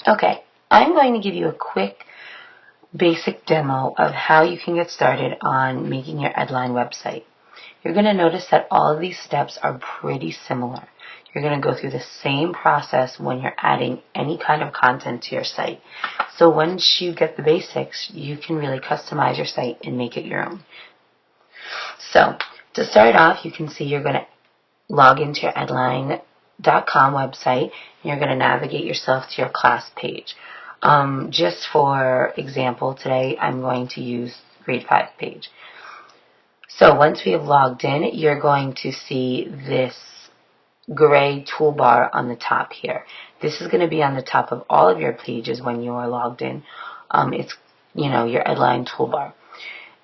Okay, I'm going to give you a quick basic demo of how you can get started on making your Edline website. You're going to notice that all of these steps are pretty similar. You're going to go through the same process when you're adding any kind of content to your site. So once you get the basics, you can really customize your site and make it your own. So to start off, you can see you're going to log into your Edline.com website, and you're going to navigate yourself to your class page. Just for example, today I'm going to use grade 5 page. So once we have logged in, you're going to see this gray toolbar on the top here. This is going to be on the top of all of your pages when you are logged in. It's, your Edline toolbar.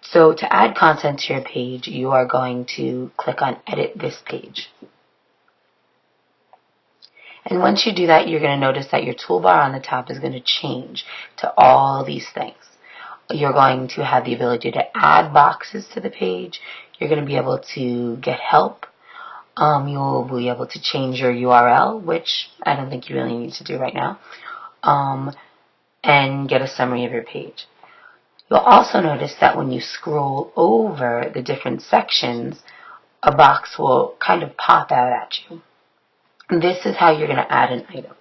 So to add content to your page, you are going to click on Edit This Page. And once you do that, you're going to notice that your toolbar on the top is going to change to all these things. You're going to have the ability to add boxes to the page. You're going to be able to get help. You'll be able to change your URL, which I don't think you really need to do right now, and get a summary of your page. You'll also notice that when you scroll over the different sections, a box will kind of pop out at you. This is how you're going to add an item.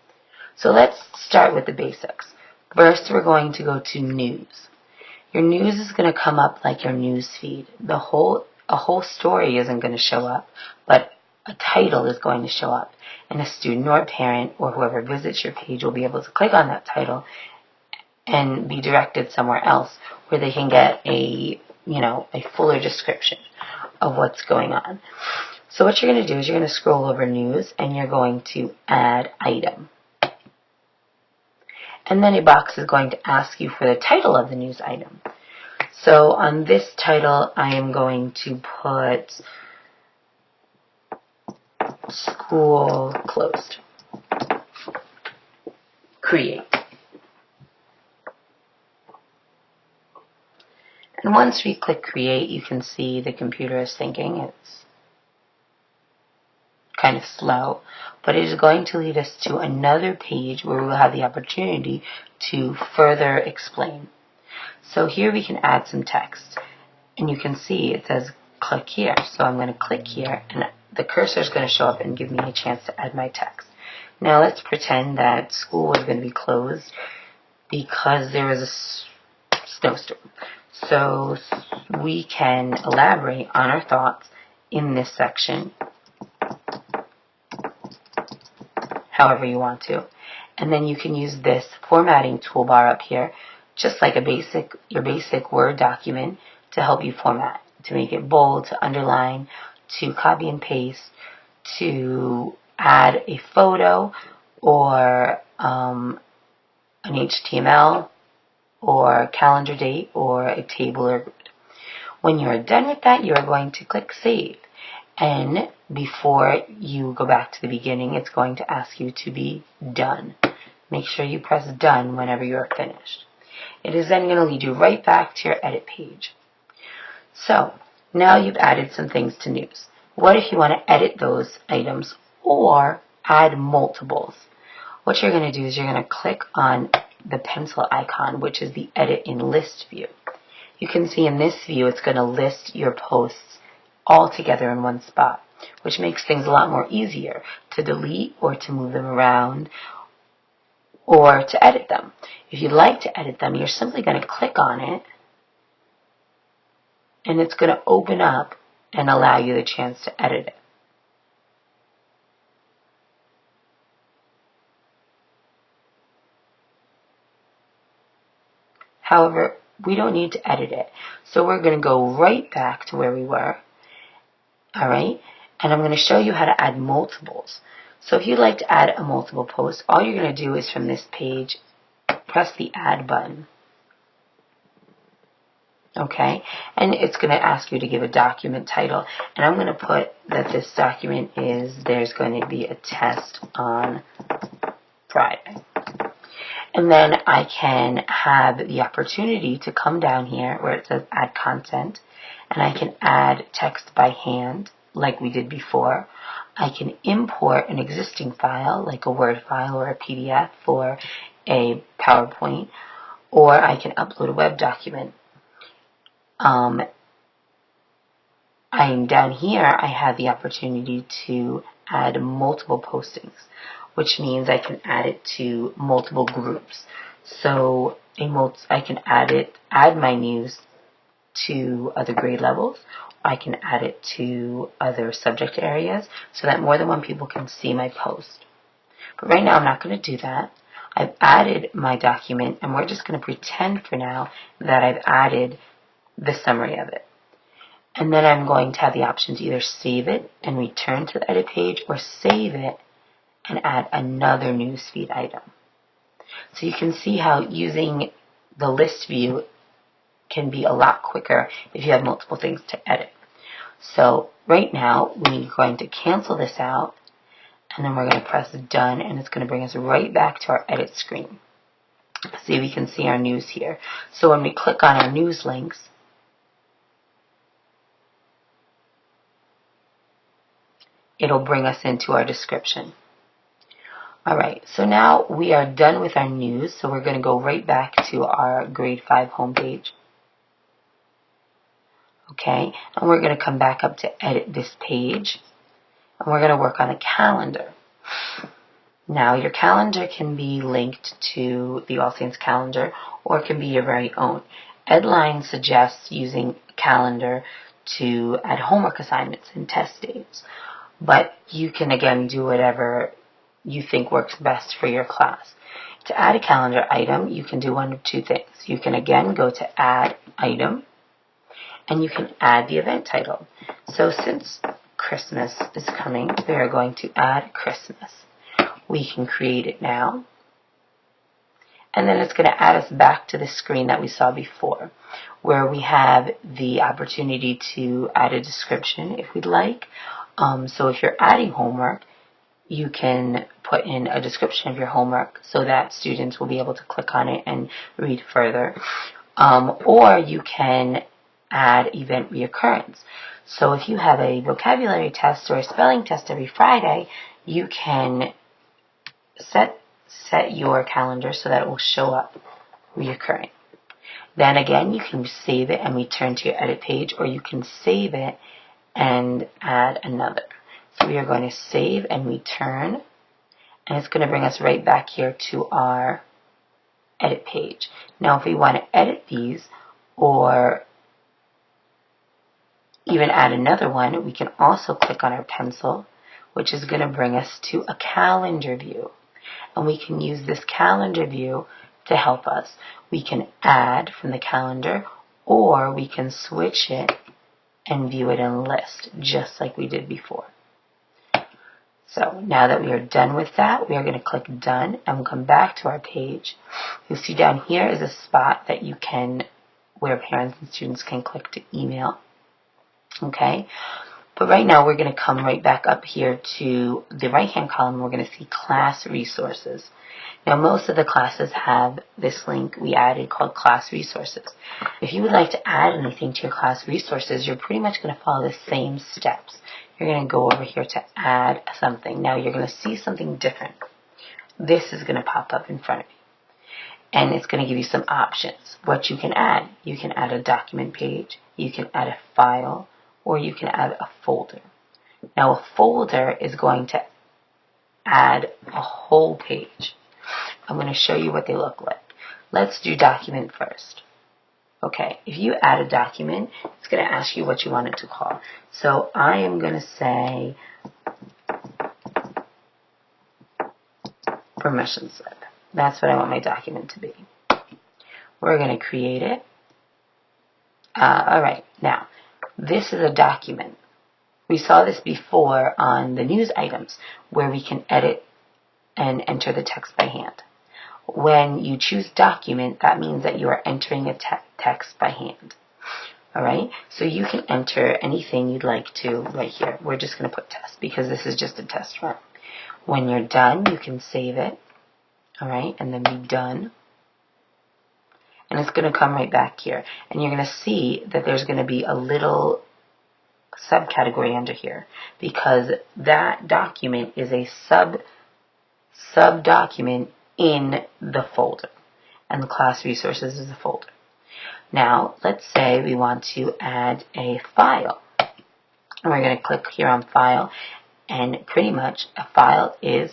So let's start with the basics. First, we're going to go to News. Your news is going to come up like your news feed. A whole story isn't going to show up, but a title is going to show up. And a student or a parent or whoever visits your page will be able to click on that title and be directed somewhere else where they can get a fuller description of what's going on. So what you're going to do is you're going to scroll over News and you're going to add item. And then a box is going to ask you for the title of the news item. So on this title, I am going to put School Closed. Create. And once we click Create, you can see the computer is thinking. It's kind of slow, but it is going to lead us to another page where we'll have the opportunity to further explain. So here we can add some text, and you can see it says click here. So I'm going to click here, and the cursor is going to show up and give me a chance to add my text. Now let's pretend that school was going to be closed because there was a snowstorm. So we can elaborate on our thoughts in this section however you want to. And then you can use this formatting toolbar up here, just like your basic Word document, to help you format, to make it bold, to underline, to copy and paste, to add a photo or an HTML or calendar date or a table or grid. When you are done with that, you are going to click Save. And before you go back to the beginning, it's going to ask you to be done. Make sure you press done whenever you are finished. It is then going to lead you right back to your edit page. So now you've added some things to News. What if you want to edit those items or add multiples? What you're going to do is you're going to click on the pencil icon, which is the Edit in List view. You can see in this view it's going to list your posts all together in one spot, which makes things a lot more easier to delete or to move them around or to edit them. If you'd like to edit them, you're simply going to click on it and it's going to open up and allow you the chance to edit it. However, we don't need to edit it, so we're going to go right back to where we were. Alright, and I'm going to show you how to add multiples. So if you'd like to add a multiple post, all you're going to do is from this page, press the Add button. Okay, and it's going to ask you to give a document title. And I'm going to put that this document is, there's going to be a test on Friday. And then I can have the opportunity to come down here where it says Add Content, and I can add text by hand like we did before. I can import an existing file like a Word file or a PDF or a PowerPoint, or I can upload a web document. I'm down here, I have the opportunity to add multiple postings, which means I can add it to multiple groups. So I can add my news to other grade levels. I can add it to other subject areas so that more than one people can see my post. But right now I'm not going to do that. I've added my document, and we're just going to pretend for now that I've added the summary of it. And then I'm going to have the option to either save it and return to the edit page, or save it and add another newsfeed item. So you can see how using the list view can be a lot quicker if you have multiple things to edit. So right now we're going to cancel this out, and then we're going to press done, and it's going to bring us right back to our edit screen. See, we can see our news here. So when we click on our news links, it'll bring us into our description. Alright, so now we are done with our news, so we're going to go right back to our grade 5 homepage. Okay, and we're going to come back up to edit this page, and we're going to work on a calendar. Now, your calendar can be linked to the All Saints calendar, or it can be your very own. Edline suggests using a calendar to add homework assignments and test dates, but you can again do whatever you think works best for your class. To add a calendar item, you can do one of two things. You can again go to add item, and you can add the event title. So since Christmas is coming, we are going to add Christmas. We can create it now, and then it's going to add us back to the screen that we saw before, where we have the opportunity to add a description if we'd like. So if you're adding homework, you can put in a description of your homework so that students will be able to click on it and read further. Or you can add event reoccurrence. So if you have a vocabulary test or a spelling test every Friday, you can set your calendar so that it will show up reoccurring. Then again, you can save it and return to your edit page, or you can save it and add another. So we are going to save and return, and it's going to bring us right back here to our edit page. Now if we want to edit these or even add another one, we can also click on our pencil, which is going to bring us to a calendar view. And we can use this calendar view to help us. We can add from the calendar, or we can switch it and view it in list, just like we did before. So now that we are done with that, we are going to click done, and we'll come back to our page. You'll see down here is a spot that you can, where parents and students can click to email. Okay, but right now we're going to come right back up here to the right hand column. We're going to see class resources. Now most of the classes have this link we added called class resources. If you would like to add anything to your class resources, you're pretty much going to follow the same steps. You're going to go over here to add something. Now you're going to see something different. This is going to pop up in front of you, and it's going to give you some options. What you can add. You can add a document page, you can add a file, or you can add a folder. Now a folder is going to add a whole page. I'm going to show you what they look like. Let's do document first. Okay, if you add a document, it's going to ask you what you want it to call. So I am going to say permission slip. That's what I want my document to be. We're going to create it. Alright, now this is a document. We saw this before on the news items where we can edit and enter the text by hand. When you choose document, that means that you are entering a text by hand. Alright, so you can enter anything you'd like to right here. We're just going to put test because this is just a test run. When you're done, you can save it. Alright, and then be done. And it's going to come right back here. And you're going to see that there's going to be a little subcategory under here because that document is a sub-document in the folder, and the class resources is the folder. Now, let's say we want to add a file. And we're going to click here on File, and pretty much a file is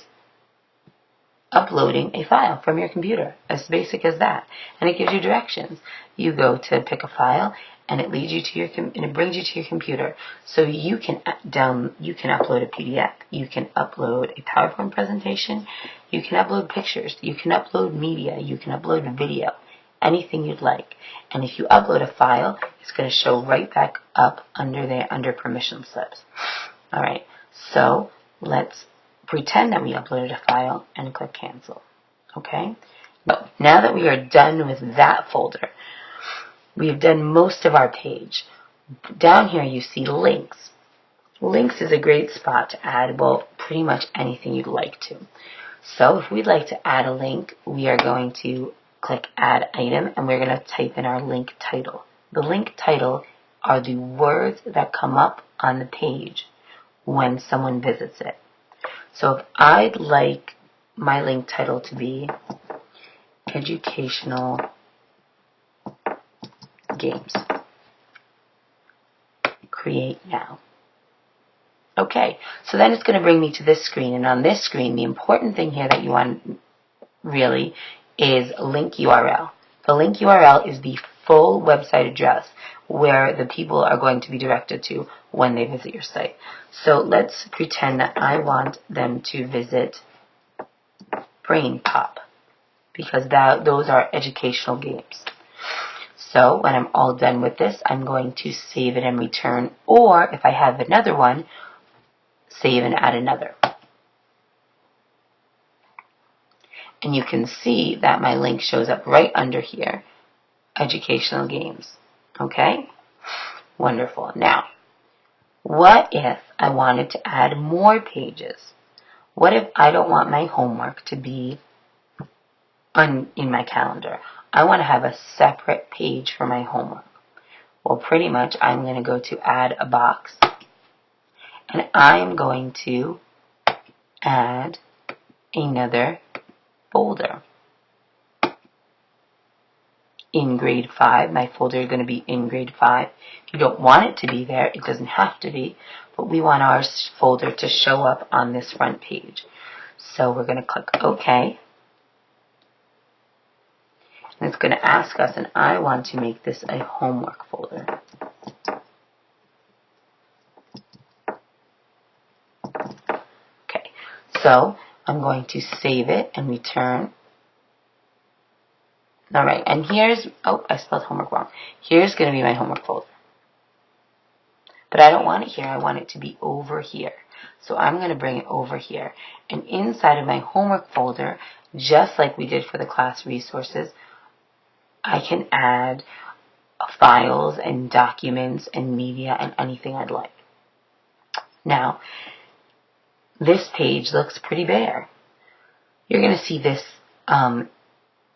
uploading a file from your computer, as basic as that. And it gives you directions. You go to pick a file, and it leads you to and it brings you to your computer. So you can upload a PDF, you can upload a PowerPoint presentation, you can upload pictures, you can upload media, you can upload video, anything you'd like. And if you upload a file, it's going to show right back up under there under permission slips. All right. So let's pretend that we uploaded a file and click cancel. Okay? Now that we are done with that folder, we have done most of our page. Down here you see links. Links is a great spot to add, well, pretty much anything you'd like to. So if we'd like to add a link, we are going to click Add Item, and we're going to type in our link title. The link title are the words that come up on the page when someone visits it. So if I'd like my link title to be Educational Games, create now. Okay, so then it's going to bring me to this screen, and on this screen, the important thing here that you want really is link URL. The link URL is the full website address where the people are going to be directed to when they visit your site. So let's pretend that I want them to visit Brain Pop, because those are educational games. So when I'm all done with this, I'm going to save it and return, or if I have another one, save and add another. And you can see that my link shows up right under here, educational games. Okay? Wonderful. Now, what if I wanted to add more pages? What if I don't want my homework to be in my calendar? I want to have a separate page for my homework. Well, pretty much I'm going to go to Add a Box, and I'm going to add another folder. In grade 5, my folder is going to be in grade 5. If you don't want it to be there, it doesn't have to be, but we want our folder to show up on this front page. So we're going to click OK. And it's going to ask us, and I want to make this a homework folder. Okay, so I'm going to save it and return. All right, and here's, oh, I spelled homework wrong. Here's going to be my homework folder. But I don't want it here. I want it to be over here. So I'm going to bring it over here. And inside of my homework folder, just like we did for the class resources, I can add files and documents and media and anything I'd like. Now, this page looks pretty bare. You're going to see this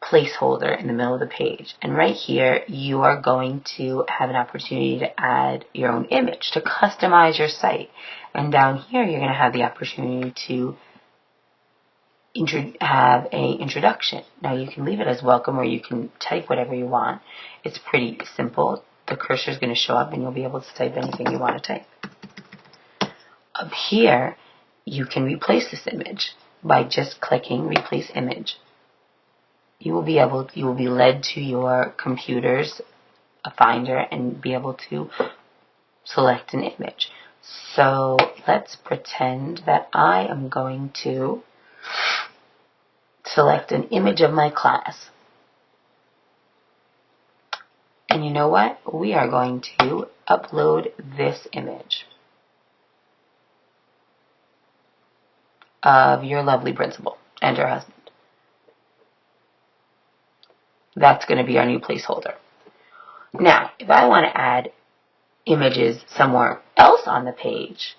placeholder in the middle of the page, and right here you are going to have an opportunity to add your own image, to customize your site. And down here you're going to have the opportunity to have an introduction. Now you can leave it as welcome, or you can type whatever you want. It's pretty simple. The cursor is going to show up and you'll be able to type anything you want to type. Up here you can replace this image by just clicking Replace Image. You will be led to your computer's Finder and be able to select an image. So let's pretend that I am going to select an image of my class. And you know what? We are going to upload this image of your lovely principal and her husband. That's going to be our new placeholder. Now, if I want to add images somewhere else on the page,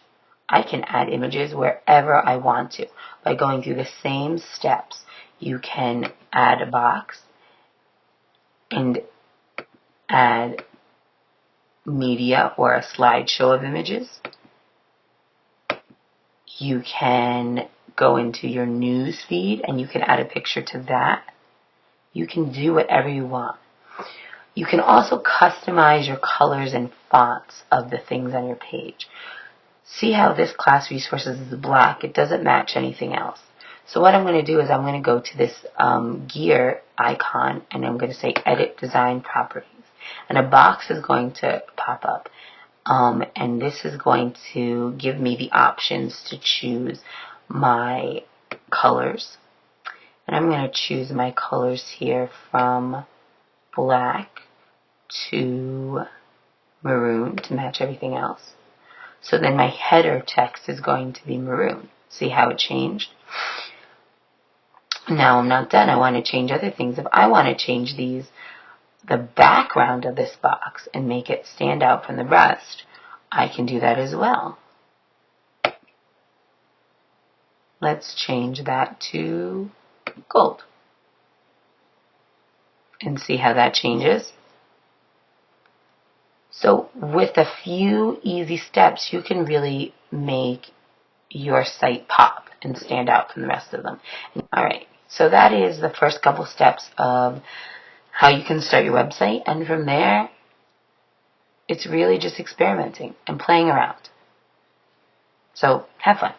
I can add images wherever I want to by going through the same steps. You can add a box and add media or a slideshow of images. You can go into your news feed and you can add a picture to that. You can do whatever you want. You can also customize your colors and fonts of the things on your page. See how this class resources is black? It doesn't match anything else. So what I'm going to do is I'm going to go to this gear icon, and I'm going to say Edit Design Properties. And a box is going to pop up. And this is going to give me the options to choose my colors. And I'm going to choose my colors here from black to maroon to match everything else. So then my header text is going to be maroon. See how it changed? Now I'm not done. I want to change other things. If I want to change the background of this box and make it stand out from the rest, I can do that as well. Let's change that to gold. And see how that changes. So with a few easy steps, you can really make your site pop and stand out from the rest of them. Alright, so that is the first couple steps of how you can start your website, and from there, it's really just experimenting and playing around. So have fun.